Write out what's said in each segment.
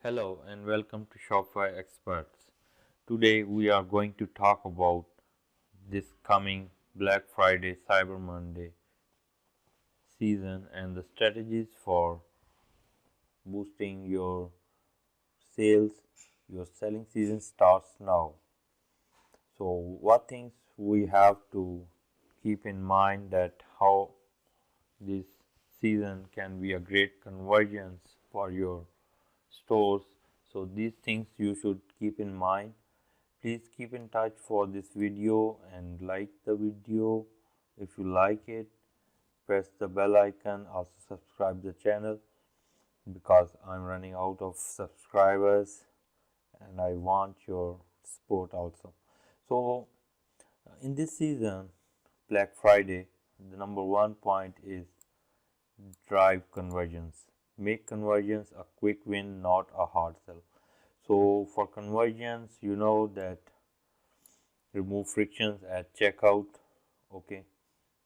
Hello and welcome to Shopify Experts. Today we are going to talk about this coming Black Friday, Cyber Monday season and the strategies for boosting your sales. Your selling season starts now. So, what things we have to keep in mind that how this season can be a great convergence for your stores. So, these things you should keep in mind. Please keep in touch for this video and like the video. If you like it, press the bell icon, also subscribe the channel because I'm running out of subscribers and I want your support also. So in this season, Black Friday, the number one point is drive conversions. Make conversions a quick win, not a hard sell. So for conversions, you know that remove frictions at checkout. Okay,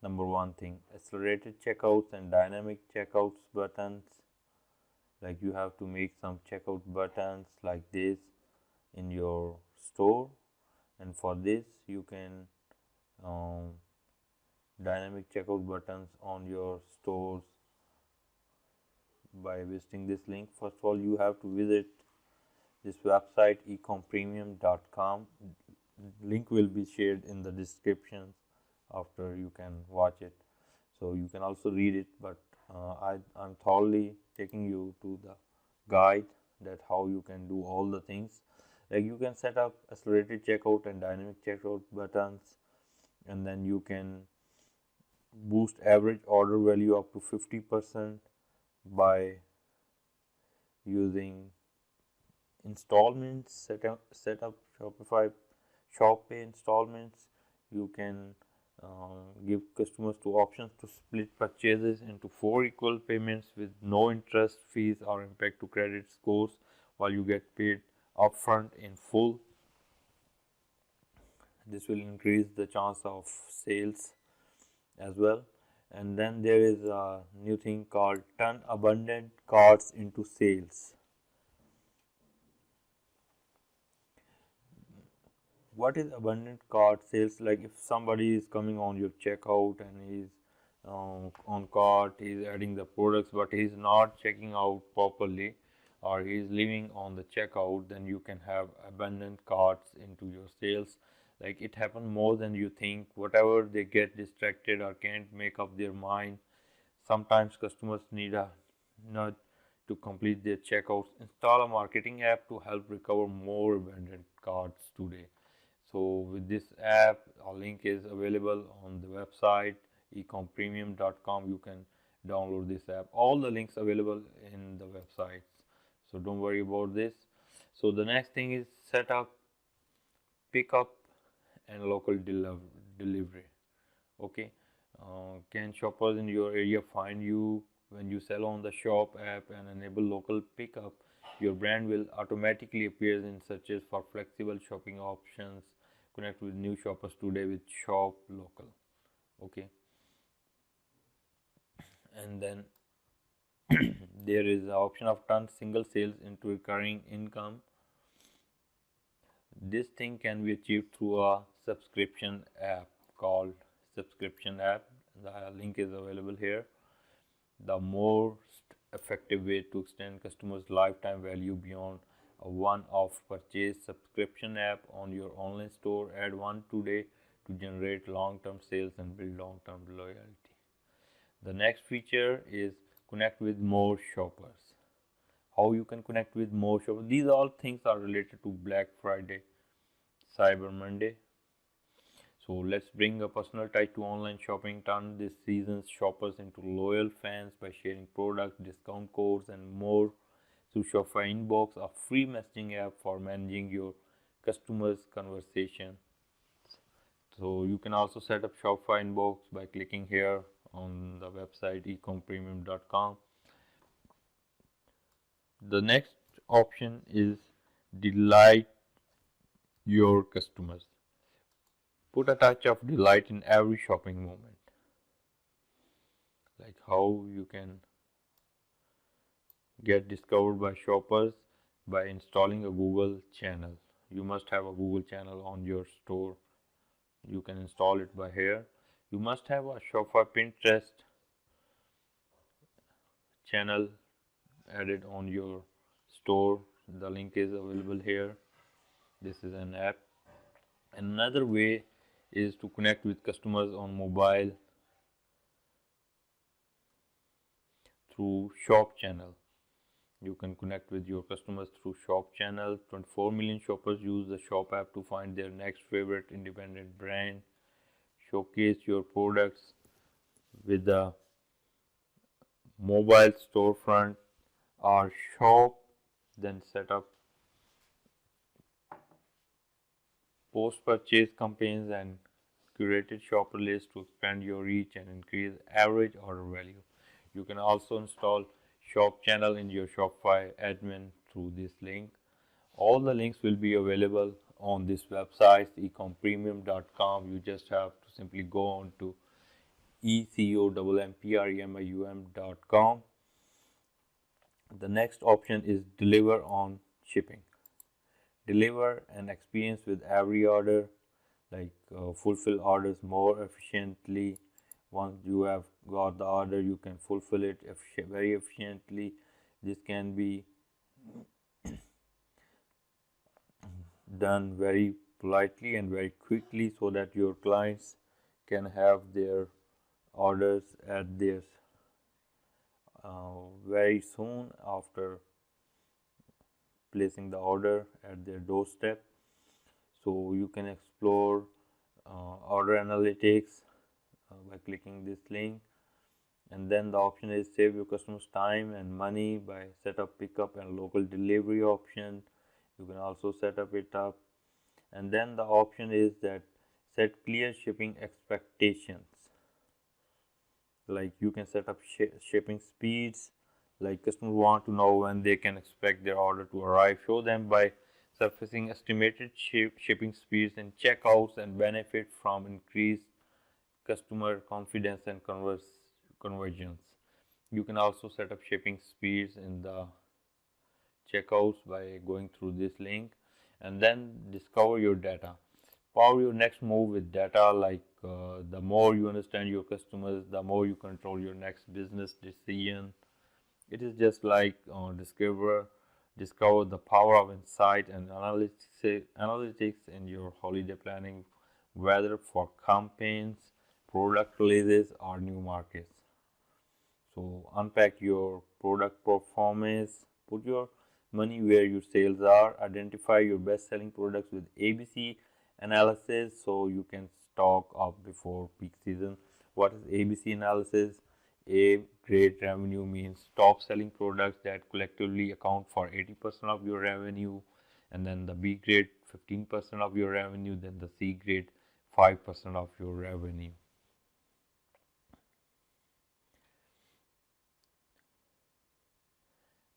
number one thing, accelerated checkouts and dynamic checkouts buttons. Like you have to make some checkout buttons like this in your store, and for this you can um, dynamic checkout buttons on your stores by visiting this link. First of all, you have to visit this website ecompremium.com. Link will be shared in the description after you can watch it, so you can also read it, but I'm thoroughly taking you to the guide that how you can do all the things. Like you can set up accelerated checkout and dynamic checkout buttons, and then you can boost average order value up to 50% by using installments. Set up Shopify Shop Pay installments. You can give customers two options to split purchases into 4 equal payments with no interest, fees, or impact to credit scores, while you get paid upfront in full. This will increase the chance of sales as well. And then there is a new thing called turn abundant carts into sales. What is abundant cart sales? Like if somebody is coming on your checkout and he's on cart, he's adding the products, but he's not checking out properly, or he's leaving on the checkout, then you can have abundant carts into your sales. Like it happens more than you think. Whatever they get distracted or can't make up their mind, sometimes customers need a nudge to complete their checkouts. Install a marketing app to help recover more abandoned carts today. So with this app, a link is available on the website ecompremium.com. You can download this app. All the links available in the websites. So don't worry about this. So the next thing is set up pickup and local delivery. Okay, can shoppers in your area find you when you sell on the shop app and enable local pickup? Your brand will automatically appear in searches for flexible shopping options. Connect with new shoppers today with Shop Local. Okay, and then there is the option of turn single sales into recurring income. This thing can be achieved through a subscription app called subscription app. The link is available here. The most effective way to extend customers' lifetime value beyond a one-off purchase. Subscription app on your online store. Add one today to generate long-term sales and build long-term loyalty. The next feature is connect with more shoppers. How you can connect with more shoppers? These all things are related to Black Friday, Cyber Monday. So let's bring a personal touch to online shopping. Turn this season's shoppers into loyal fans by sharing products, discount codes, and more through Shopify Inbox, a free messaging app for managing your customers' conversation. So you can also set up Shopify Inbox by clicking here on the website ecompremium.com. The next option is delight your customers. Put a touch of delight in every shopping moment. Like how you can get discovered by shoppers. by installing a Google channel. You must have a Google channel on your store. You can install it by here. You must have a Shopify Pinterest channel added on your store. The link is available here. This is an app. Another way is to connect with customers on mobile through Shop channel. You can connect with your customers through Shop channel. 24 million shoppers use the Shop app to find their next favorite independent brand. Showcase your products with the mobile storefront or shop. Then set up post-purchase campaigns and curated shopper lists to expand your reach and increase average order value. You can also install Shop channel in your Shopify admin through this link. All the links will be available on this website, ecompremium.com. You just have to simply go on to ecompremium.com. The next option is deliver on shipping. Deliver an experience with every order, like fulfill orders more efficiently. Once you have got the order, you can fulfill it very efficiently. This can be done very politely and very quickly so that your clients can have their orders at their very soon after placing the order at their doorstep. So you can explore order analytics by clicking this link, and then the option is save your customers time and money by set up pickup and local delivery option. You can also set up it up, and then the option is that set clear shipping expectations. Like you can set up shipping speeds, like customers want to know when they can expect their order to arrive. Show them by surfacing estimated shipping speeds and checkouts and benefit from increased customer confidence and conversions. You can also set up shipping speeds in the checkouts by going through this link, and then discover your data. Power your next move with data. Like the more you understand your customers, the more you control your next business decision. It is just like discover the power of insight and analytics in your holiday planning, whether for campaigns, product releases, or new markets. So unpack your product performance, put your money where your sales are, identify your best selling products with ABC analysis so you can stock up before peak season. What is ABC analysis? A grade revenue means top selling products that collectively account for 80% of your revenue, and then the B grade 15% of your revenue, then the C grade 5% of your revenue.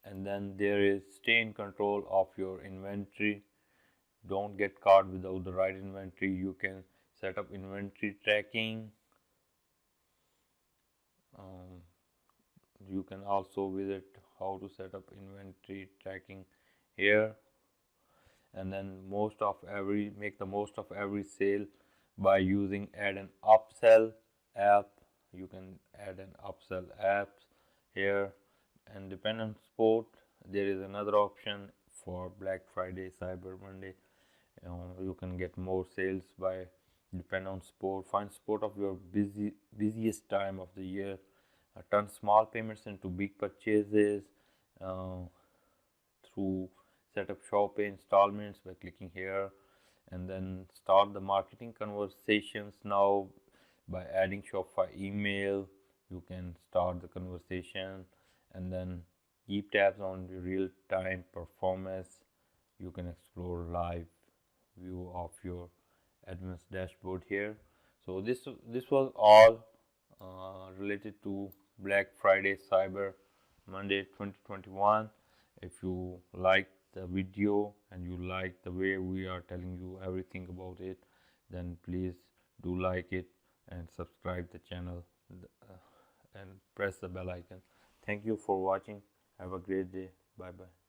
And then there is stay in control of your inventory. Don't get caught without the right inventory. You can set up inventory tracking. You can also visit how to set up inventory tracking here. And then make the most of every sale by using add an upsell app. You can add an upsell apps here. And depend on sport, there is another option for Black Friday, Cyber Monday. You can get more sales by depend on sport. Find sport of your busiest time of the year. Turn small payments into big purchases through set up Shopify installments by clicking here, and then start the marketing conversations now by adding Shopify email. You can start the conversation, and then keep tabs on the real-time performance. You can explore live view of your admin's dashboard here. So this was all related to Black Friday Cyber Monday 2021. If you like the video and you like the way we are telling you everything about it, then please do like it and subscribe the channel and press the bell icon. Thank you for watching. Have a great day. Bye bye.